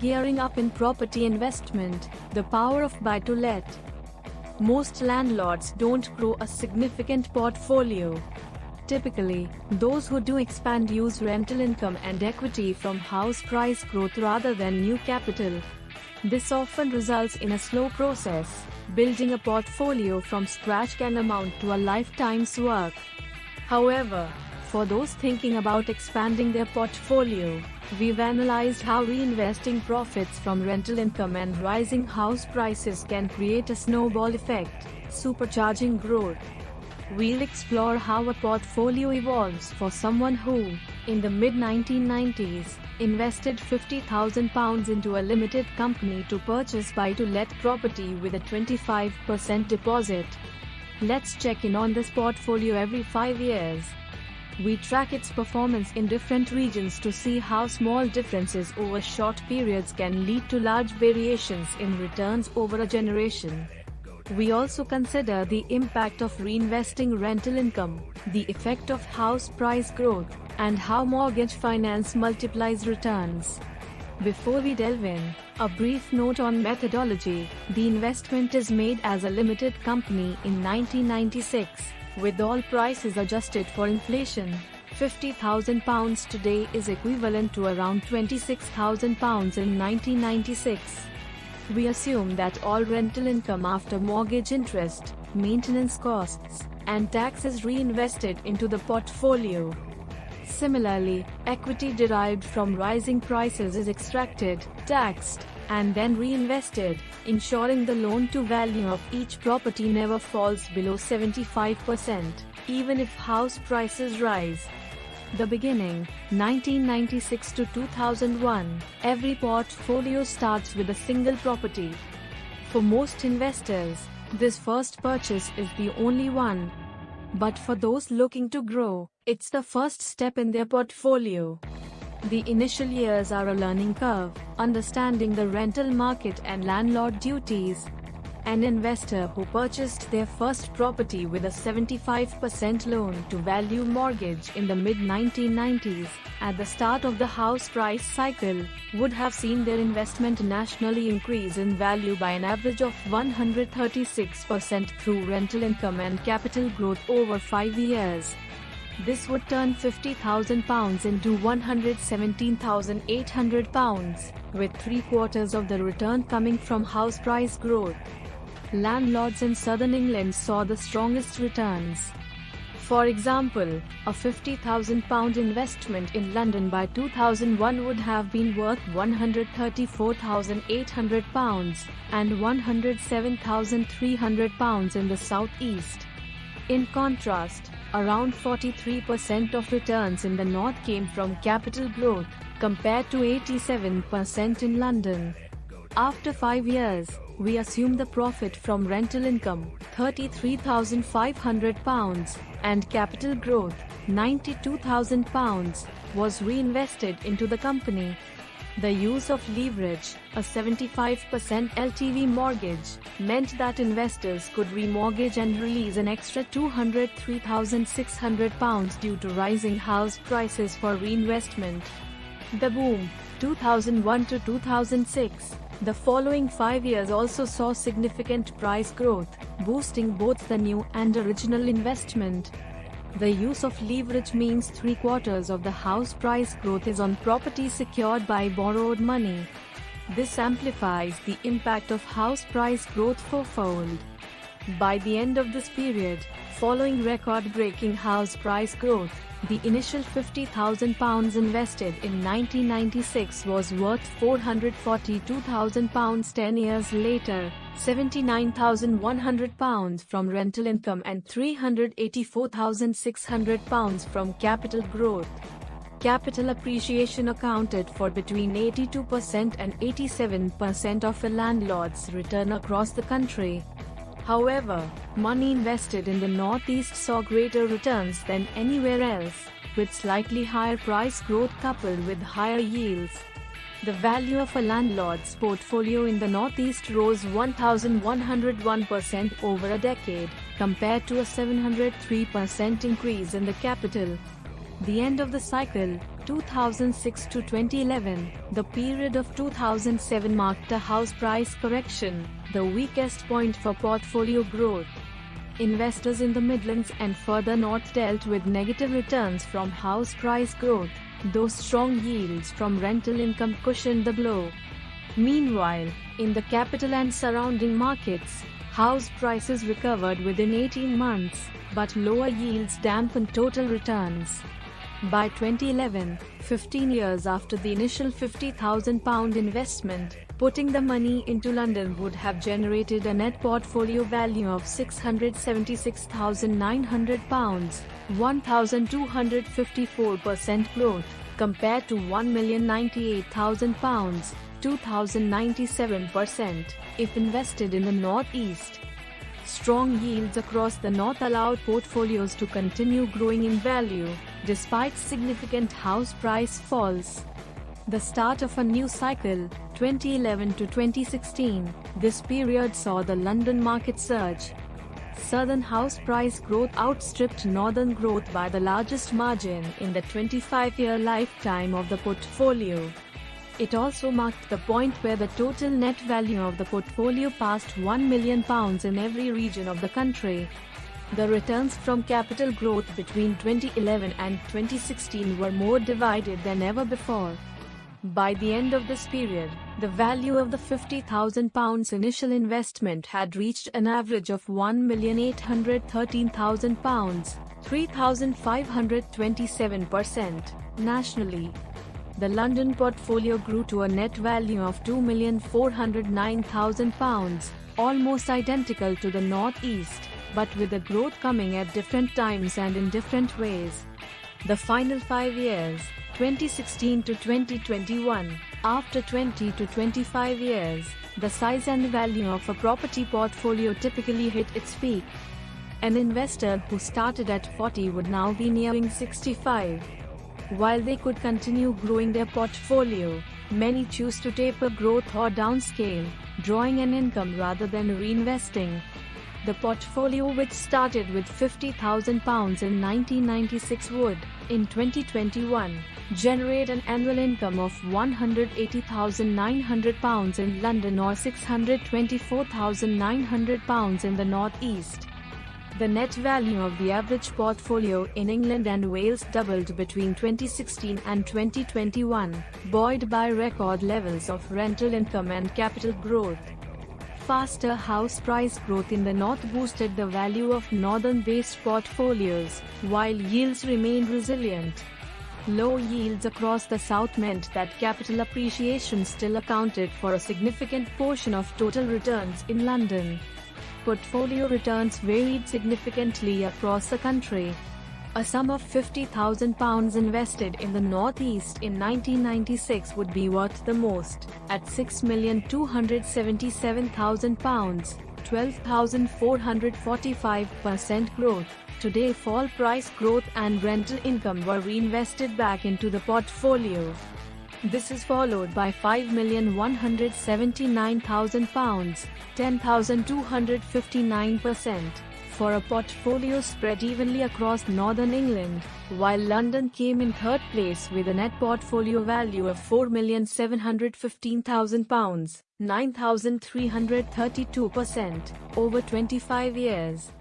Gearing up in property investment, the power of buy-to-let. Most landlords don't grow a significant portfolio. Typically, those who do expand use rental income and equity from house price growth rather than new capital. This often results in a slow process. Building a portfolio from scratch can amount to a lifetime's work. However, for those thinking about expanding their portfolio, we've analyzed how reinvesting profits from rental income and rising house prices can create a snowball effect, supercharging growth. We'll explore how a portfolio evolves for someone who, in the mid-1990s, invested £50,000 into a limited company to purchase buy-to-let property with a 25% deposit. Let's check in on this portfolio every 5 years. We track its performance in different regions to see how small differences over short periods can lead to large variations in returns over a generation. We also consider the impact of reinvesting rental income, the effect of house price growth, and how mortgage finance multiplies returns. Before we delve in, a brief note on methodology. The investment is made as a limited company in 1996. With all prices adjusted for inflation, £50,000 today is equivalent to around £26,000 in 1996. We assume that all rental income after mortgage interest, maintenance costs, and tax is reinvested into the portfolio. Similarly, equity derived from rising prices is extracted, taxed, and then reinvested, ensuring the loan-to-value of each property never falls below 75%, even if house prices rise. The beginning, 1996 to 2001, every portfolio starts with a single property. For most investors, this first purchase is the only one. But for those looking to grow, it's the first step in their portfolio. The initial years are a learning curve, understanding the rental market and landlord duties. An investor who purchased their first property with a 75% loan-to-value mortgage in the mid-1990s, at the start of the house price cycle, would have seen their investment nationally increase in value by an average of 136% through rental income and capital growth over 5 years. This would turn £50,000 into £117,800, with 3/4 of the return coming from house price growth. Landlords in southern England saw the strongest returns. For example, a £50,000 investment in London by 2001 would have been worth £134,800 and £107,300 in the southeast. In contrast, around 43% of returns in the north came from capital growth, compared to 87% in London. After 5 years, we assume the profit from rental income, £33,500, and capital growth, £92,000, was reinvested into the company. The use of leverage, a 75% LTV mortgage, meant that investors could remortgage and release an extra £203,600 due to rising house prices for reinvestment. The boom, 2001 to 2006. The following 5 years also saw significant price growth, boosting both the new and original investment. The use of leverage means 3/4 of the house price growth is on property secured by borrowed money. This amplifies the impact of house price growth fourfold. By the end of this period, following record-breaking house price growth, the initial £50,000 invested in 1996 was worth £442,000 10 years later, £79,100 from rental income and £384,600 from capital growth. Capital appreciation accounted for between 82% and 87% of a landlord's return across the country. However, money invested in the Northeast saw greater returns than anywhere else, with slightly higher price growth coupled with higher yields. The value of a landlord's portfolio in the Northeast rose 1,101% over a decade, compared to a 703% increase in the capital. The end of the cycle, 2006 to 2011, the period of 2007 marked a house price correction, the weakest point for portfolio growth. Investors in the Midlands and further north dealt with negative returns from house price growth, though strong yields from rental income cushioned the blow. Meanwhile, in the capital and surrounding markets, house prices recovered within 18 months, but lower yields dampened total returns. By 2011, 15 years after the initial £50,000 investment, putting the money into London would have generated a net portfolio value of £676,900, 1,254% growth, compared to £1,098,000, 2,097%, if invested in the Northeast. Strong yields across the North allowed portfolios to continue growing in value, despite significant house price falls. The start of a new cycle, 2011 to 2016, this period saw the London market surge. Southern house price growth outstripped northern growth by the largest margin in the 25-year lifetime of the portfolio. It also marked the point where the total net value of the portfolio passed £1 million in every region of the country. The returns from capital growth between 2011 and 2016 were more divided than ever before. By the end of this period, the value of the £50,000 initial investment had reached an average of £1,813,000, 3,527%, nationally. The London portfolio grew to a net value of £2,409,000, almost identical to the Northeast, but with the growth coming at different times and in different ways. The final 5 years, 2016 to 2021, after 20 to 25 years, the size and value of a property portfolio typically hit its peak. An investor who started at 40 would now be nearing 65. While they could continue growing their portfolio, many choose to taper growth or downscale, drawing an income rather than reinvesting. The portfolio, which started with £50,000 in 1996, would, in 2021, generate an annual income of £180,900 in London or £624,900 in the Northeast. The net value of the average portfolio in England and Wales doubled between 2016 and 2021, buoyed by record levels of rental income and capital growth. Faster house price growth in the north boosted the value of northern-based portfolios, while yields remained resilient. Low yields across the south meant that capital appreciation still accounted for a significant portion of total returns in London. Portfolio returns varied significantly across the country. A sum of £50,000 invested in the Northeast in 1996 would be worth the most, at £6,277,000, 12,445% growth. Today, fall price growth and rental income were reinvested back into the portfolio. This is followed by £5,179,000, 10,259%, for a portfolio spread evenly across northern England, while London came in third place with a net portfolio value of £4,715,000, 9,332%, over 25 years.